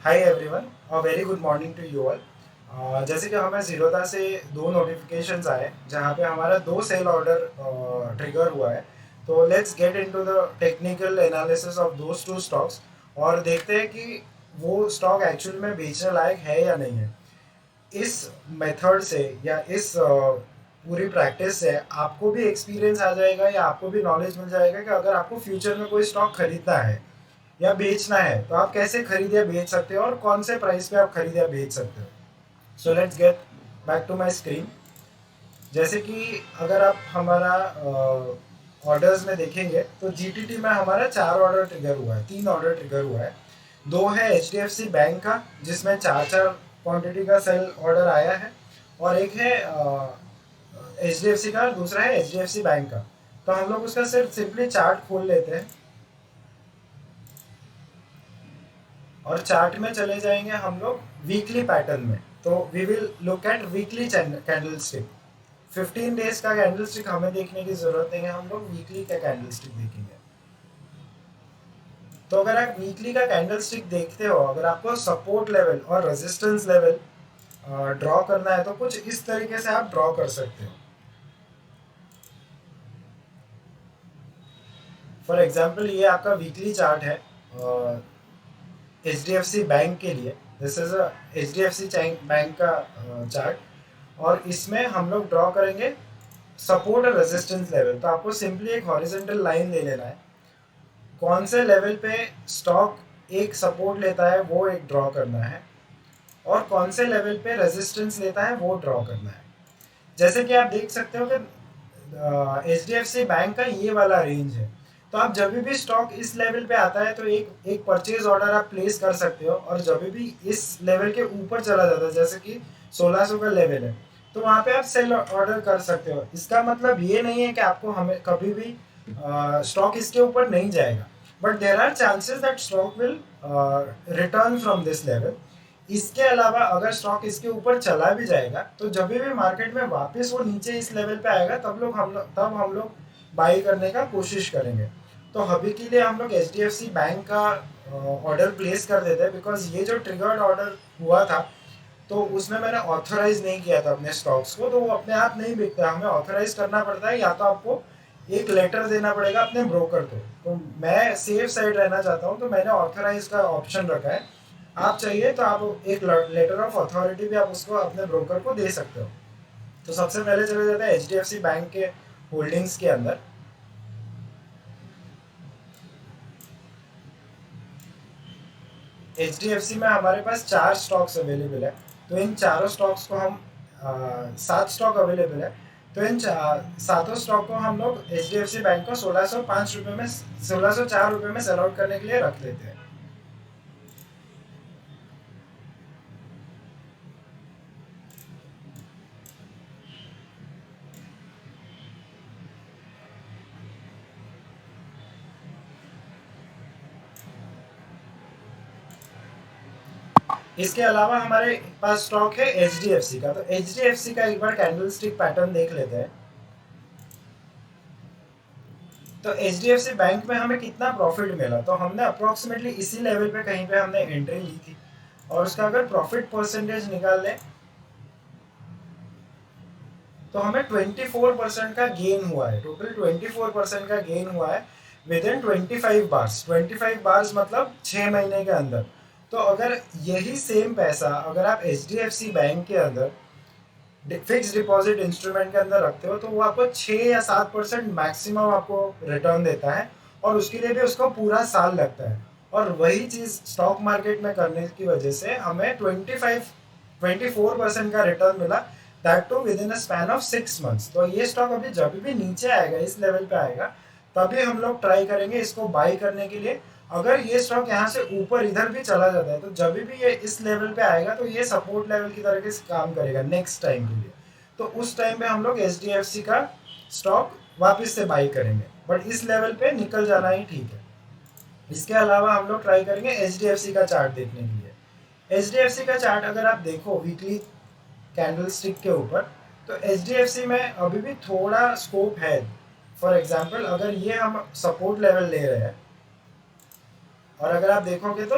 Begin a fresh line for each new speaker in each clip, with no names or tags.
हाय everyone और very good morning to you all. जैसे कि हमें जीरोधा से दो नोटिफिकेशंस आए जहाँ पे हमारा दो सेल ऑर्डर ट्रिगर हुआ है। तो let's get into the technical analysis of those two stocks और देखते हैं कि वो स्टॉक एक्चुअल में बेचने लायक है या नहीं है। इस मेथड से या इस पूरी प्रैक्टिस से आपको भी एक्सपीरियंस आ जाएगा या आपको भी नॉलेज मिल जाएगा कि अगर आपको फ्यूचर में कोई स्टॉक खरीदना है या बेचना है तो आप कैसे खरीद या बेच सकते हो और कौन से प्राइस पे आप खरीद या बेच सकते हो। So let's get back to my screen. जैसे कि अगर आप हमारा ऑर्डर्स में देखेंगे तो जीटीटी में हमारा चार ऑर्डर ट्रिगर हुआ है, तीन ऑर्डर ट्रिगर हुआ है। दो है एचडीएफसी बैंक का जिसमें चार चार क्वांटिटी का सेल ऑर्डर आया है और एक है एचडीएफसी का, दूसरा है एचडीएफसी बैंक का। तो हम लोग उसका सिर्फ सिंपली चार्ट खोल लेते हैं और चार्ट में चले जाएंगे हम लोग वीकली पैटर्न में। तो we will look at weekly candlestick. 15 days का कैंडल स्टिक हमें देखने की जरूरत नहीं है, हम लोग वीकली का कैंडल स्टिक देखेंगे। तो अगर आप वीकली का कैंडल स्टिक देखते हो, अगर आपको सपोर्ट लेवल और रेजिस्टेंस लेवल ड्रॉ करना है तो कुछ इस तरीके से आप ड्रॉ कर सकते हो। फॉर एग्जाम्पल ये आपका वीकली चार्ट है H D F C bank के लिए। This is H D F C bank का चार्ट और इसमें हम लोग ड्रॉ करेंगे सपोर्ट और रेजिस्टेंस लेवल। तो आपको सिंपली एक हॉरिजॉन्टल लाइन ले लेना है, कौन से लेवल पे स्टॉक एक सपोर्ट लेता है वो एक ड्रॉ करना है और कौन से लेवल पे रेजिस्टेंस लेता है वो ड्रॉ करना है। जैसे कि आप देख सकते हो कि H D F C bank का ये वाला रेंज है। तो आप जब भी स्टॉक इस लेवल पे आता है तो एक एक परचेज ऑर्डर आप प्लेस कर सकते हो और जब भी इस लेवल के ऊपर चला जाता है जैसे कि 1600 का लेवल है तो वहाँ पे आप सेल ऑर्डर कर सकते हो। इसका मतलब ये नहीं है कि आपको हमें कभी भी स्टॉक इसके ऊपर नहीं जाएगा, but there are chances that stock will return from this level. इसके अलावा अगर स्टॉक इसके ऊपर चला भी जाएगा तो जब भी मार्केट में वापस वो नीचे इस लेवल पे आएगा तब हम लोग बाई करने का कोशिश करेंगे। तो अभी के लिए हम लोग H D F C bank का ऑर्डर प्लेस कर देते हैं बिकॉज ये जो ट्रिगर्ड ऑर्डर हुआ था तो उसमें मैंने ऑथराइज नहीं किया था अपने स्टॉक्स को, तो वो अपने आप नहीं बिकता, हमें ऑथराइज करना पड़ता है या तो आपको एक लेटर देना पड़ेगा अपने ब्रोकर को। तो मैं सेफ साइड रहना चाहता हूँ तो मैंने ऑथराइज का ऑप्शन रखा है। आप चाहिए तो आप एक लेटर ऑफ अथॉरिटी भी आप उसको अपने ब्रोकर को दे सकते हो। तो सबसे पहले चले जाते हैं H D F C bank के होल्डिंग्स के अंदर। एच डी एफ सी में हमारे पास चार स्टॉक्स अवेलेबल है। तो इन चारों स्टॉक्स को हम सात स्टॉक अवेलेबल है। तो इन सातों स्टॉक को हम लोग H D F C bank को 1605 रुपये में 1604 रुपये में सेल आउट करने के लिए रख लेते हैं। इसके अलावा हमारे पास स्टॉक है एच डी एफ सी का। तो एच डी एफ सी का एक बार कैंडल स्टिक पैटर्न देख लेते हैं। तो H D F C bank में हमें कितना प्रॉफिट मिला, तो हमने अप्रोक्सीमेटली इसी लेवल पे कहीं पे हमने एंट्री ली थी और उसका अगर प्रॉफिट परसेंटेज निकाल लें तो हमें 24% का गेन हुआ है। टोटल 24% का गेन हुआ है विद इन 25 बार्स। 25 बार्स मतलब 6 महीने के अंदर। तो अगर यही सेम पैसा अगर आप H D F C bank के अंदर फिक्स डिपॉजिट इंस्ट्रूमेंट के अंदर रखते हो तो वो आपको 6 या 7% मैक्सिमम आपको रिटर्न देता है और उसके लिए भी उसको पूरा साल लगता है। और वही चीज़ स्टॉक मार्केट में करने की वजह से हमें 24% का रिटर्न मिला, that too within a span of 6 months. तो ये स्टॉक अभी जब भी नीचे आएगा इस लेवल पे आएगा तभी हम लोग ट्राई करेंगे इसको बाई करने के लिए। अगर ये स्टॉक यहाँ से ऊपर इधर भी चला जाता है तो जब भी ये इस लेवल पे आएगा तो ये सपोर्ट लेवल की तरह से काम करेगा नेक्स्ट टाइम के लिए। तो उस टाइम पे हम लोग एच डी एफ सी का स्टॉक वापस से बाई करेंगे, बट इस लेवल पे निकल जाना ही ठीक है। इसके अलावा हम लोग ट्राई करेंगे एच डी एफ सी का चार्ट देखने के लिए। एच डी एफ सी का चार्ट अगर आप देखो वीकली कैंडल स्टिक के ऊपर तो एच डी एफ सी में अभी भी थोड़ा स्कोप है। फॉर एग्जाम्पल अगर ये हम सपोर्ट लेवल ले रहे हैं और अगर आप देखोगे तो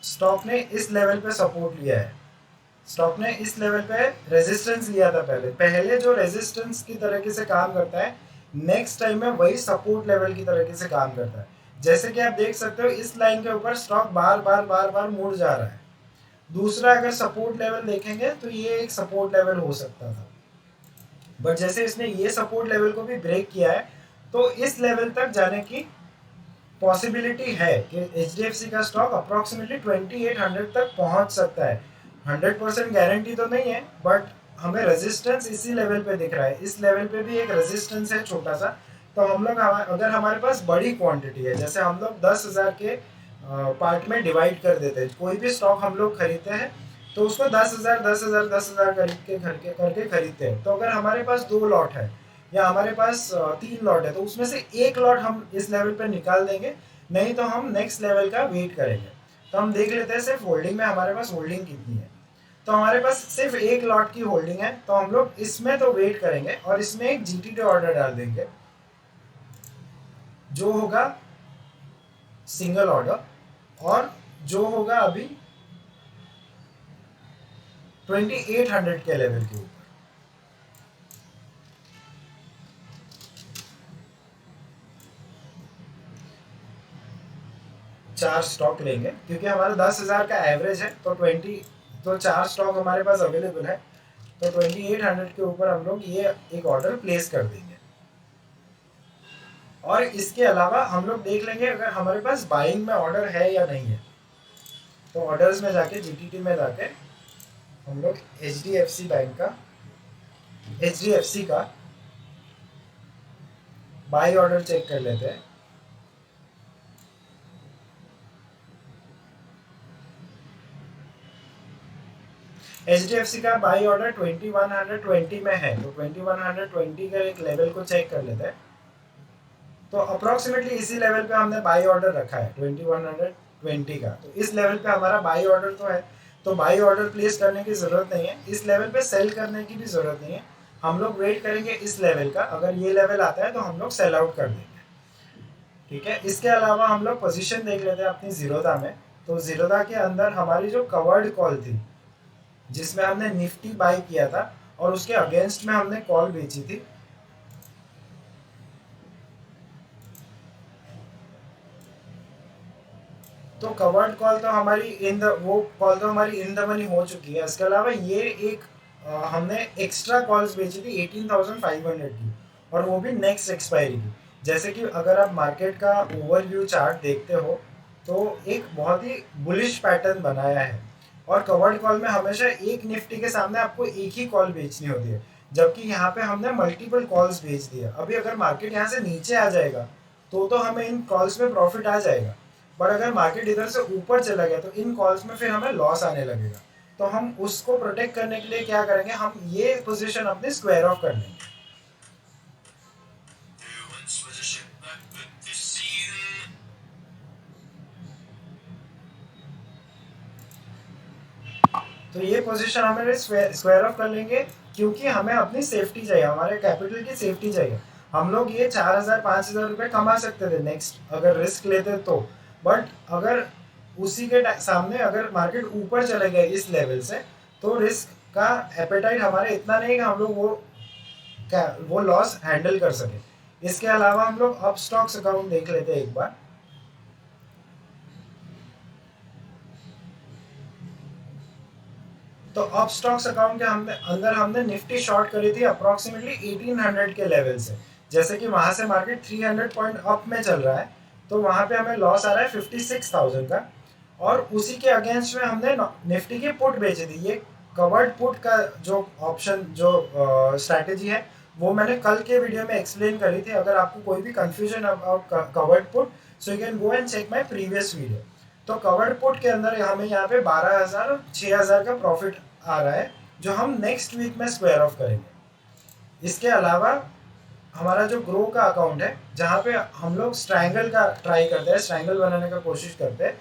स्टॉक ने इस लेवल पे सपोर्ट लिया है, स्टॉक ने इस लेवल पे रेजिस्टेंस लिया था पहले जो रेजिस्टेंस की तरीके से काम करता है, नेक्स्ट टाइम में वही सपोर्ट लेवल की तरीके से काम करता है। जैसे कि आप देख सकते हो इस लाइन के ऊपर स्टॉक बार बार मुड़ जा रहा है। दूसरा अगर सपोर्ट लेवल देखेंगे तो ये एक सपोर्ट लेवल हो सकता था, बट जैसे इसने ये सपोर्ट लेवल को भी ब्रेक किया है तो इस लेवल तक जाने की पॉसिबिलिटी है कि HDFC का स्टॉक अप्रोक्सीमेटली 2800 तक पहुंच सकता है। 100% गारंटी तो नहीं है, बट हमें रेजिस्टेंस इसी लेवल पे दिख रहा है। इस लेवल पे भी एक रेजिस्टेंस है छोटा सा। तो हम लोग अगर हमारे पास बड़ी क्वांटिटी है, जैसे हम लोग 10,000 के पार्ट में डिवाइड कर देते हैं, कोई भी स्टॉक हम लोग खरीदते हैं तो उसको 10,000 10,000 10,000 करके खरीदते हैं। तो अगर हमारे पास 2 लॉट है या हमारे पास 3 लॉट है तो उसमें से एक लॉट हम इस लेवल पे निकाल देंगे, नहीं तो हम नेक्स्ट लेवल का वेट करेंगे। तो हम देख लेते हैं सिर्फ होल्डिंग में हमारे पास होल्डिंग कितनी है। तो हमारे पास सिर्फ एक लॉट की होल्डिंग है, तो हम लोग इसमें तो वेट करेंगे और इसमें एक GTT ऑर्डर डाल देंगे जो होगा सिंगल ऑर्डर, और जो होगा अभी 2800 के लेवल के ऊपर। चार स्टॉक लेंगे क्योंकि हमारा 10,000 का एवरेज है, तो 4 स्टॉक हमारे पास अवेलेबल है, तो 2800 के ऊपर हम लोग ये एक ऑर्डर प्लेस कर देंगे। और इसके अलावा हम लोग देख लेंगे अगर हमारे पास बाइंग में ऑर्डर है या नहीं है। तो ऑर्डर्स में जाके GTT में जाके हम लोग HDFC का बाई ऑर्डर चेक कर लेते हैं। HDFC का बाई ऑर्डर 2120 में है, तो 2120 का एक लेवल को चेक कर लेते हैं। तो अप्रोक्सीमेटली इसी लेवल पे हमने बाई ऑर्डर रखा है 2120 का, तो इस लेवल पे हमारा बाई ऑर्डर तो है, तो बाई ऑर्डर प्लेस करने की ज़रूरत नहीं है। इस लेवल पे सेल करने की भी ज़रूरत नहीं है, हम लोग वेट करेंगे इस लेवल का। अगर ये लेवल आता है तो हम लोग सेल आउट कर देंगे, ठीक है। इसके अलावा हम लोग पोजीशन देख लेते हैं अपनी ज़ीरोधा में। तो ज़ीरोधा के अंदर हमारी जो कवर्ड कॉल थी, जिसमें हमने निफ्टी बाई किया था और उसके अगेंस्ट में हमने कॉल बेची थी, तो कवर्ड कॉल तो हमारी इन द मनी हो चुकी है। इसके अलावा ये एक हमने एक्स्ट्रा कॉल्स बेची थी 18,500 की, और वो भी नेक्स्ट एक्सपायरी की। जैसे कि अगर आप मार्केट का ओवरव्यू चार्ट देखते हो तो एक बहुत ही बुलिश पैटर्न बनाया है, और कवर्ड कॉल में हमेशा एक निफ्टी के सामने आपको एक ही कॉल बेचनी होती है, जबकि यहाँ पे हमने मल्टीपल कॉल्स बेच दिए। अभी अगर मार्केट यहाँ से नीचे आ जाएगा तो हमें इन कॉल्स में प्रॉफिट आ जाएगा, बट अगर मार्केट इधर से ऊपर चला गया तो इन कॉल्स में फिर हमें लॉस आने लगेगा। तो हम उसको प्रोटेक्ट करने के लिए क्या करेंगे, हम ये पोजीशन अपने स्क्वायर ऑफ कर लेंगे। तो ये पोजीशन हमें स्क्वायर ऑफ कर लेंगे, क्योंकि हमें अपनी सेफ्टी चाहिए, हमारे कैपिटल की सेफ्टी चाहिए। हम लोग ये 4,000 5,000 रुपये कमा सकते थे नेक्स्ट अगर रिस्क लेते तो, बट अगर उसी के सामने अगर मार्केट ऊपर चले गए इस लेवल से, तो रिस्क का एपेटाइट हमारे इतना नहीं कि हम लोग वो लॉस हैंडल कर सके। इसके अलावा हम लोग अप स्टॉक्स अकाउंट देख लेते हैं एक बार। तो अप स्टॉक्स अकाउंट के अंदर हमने निफ्टी शॉर्ट करी थी अप्रोक्सीमेटली 1800 के लेवल से। जैसे कि वहां से मार्केट 300 पॉइंट अप में चल रहा है, तो वहां पे हमें लॉस आ रहा है 56,000 का, और उसी के अगेंस्ट में हमने निफ्टी की पुट बेची थी। ये कवर्ड पुट का जो ऑप्शन जो स्ट्रैटेजी है वो मैंने कल के वीडियो में एक्सप्लेन करी थी। अगर आपको कोई भी confusion about covered put, so you can go and check my previous video. तो कवर्ड पुट के अंदर हमें यहाँ पे 12,000 और 6,000 का प्रॉफिट आ रहा है, जो हम नेक्स्ट वीक में स्क्वायर ऑफ करेंगे। इसके अलावा हमारा जो ग्रो का अकाउंट है, जहाँ पे हम लोग स्ट्रैंगल का ट्राई करते हैं, स्ट्रैंगल बनाने का कोशिश करते हैं,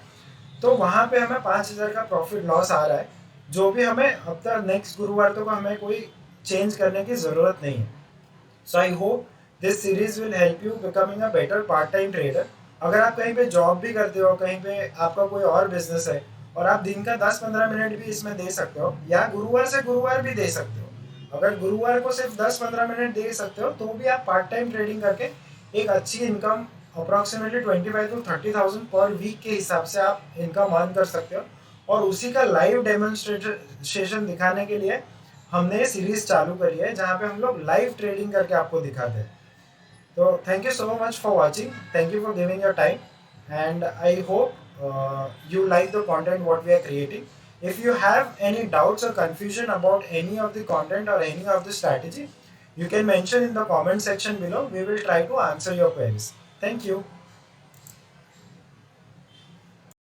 तो वहाँ पे हमें 5,000 का प्रॉफिट लॉस आ रहा है, जो भी हमें अब तक नेक्स्ट गुरुवार तक हमें कोई चेंज करने की ज़रूरत नहीं है। So I hope this series will help you becoming a better part time trader. अगर आप कहीं पे जॉब भी करते हो, कहीं पे आपका कोई और बिजनेस है, और आप दिन का 10-15 मिनट भी इसमें दे सकते हो, या गुरुवार से गुरुवार भी दे सकते हो। अगर गुरुवार को सिर्फ 10-15 मिनट दे सकते हो तो भी आप पार्ट टाइम ट्रेडिंग करके एक अच्छी इनकम अप्रॉक्सीमेटली 25 to 30,000 पर वीक के हिसाब से आप इनकम अर्न कर सकते हो। और उसी का लाइव डेमोन्स्ट्रेशन दिखाने के लिए हमने ये सीरीज चालू करी है जहाँ पे हम लोग लाइव ट्रेडिंग करके आपको दिखाते हैं। तो thank you so much for watching, thank you for giving your time, and I hope you like the content what we are creating. If you have any doubts or confusion about any of the content or any of the strategy, you can mention in the comment section below. We will try to answer your queries. Thank you.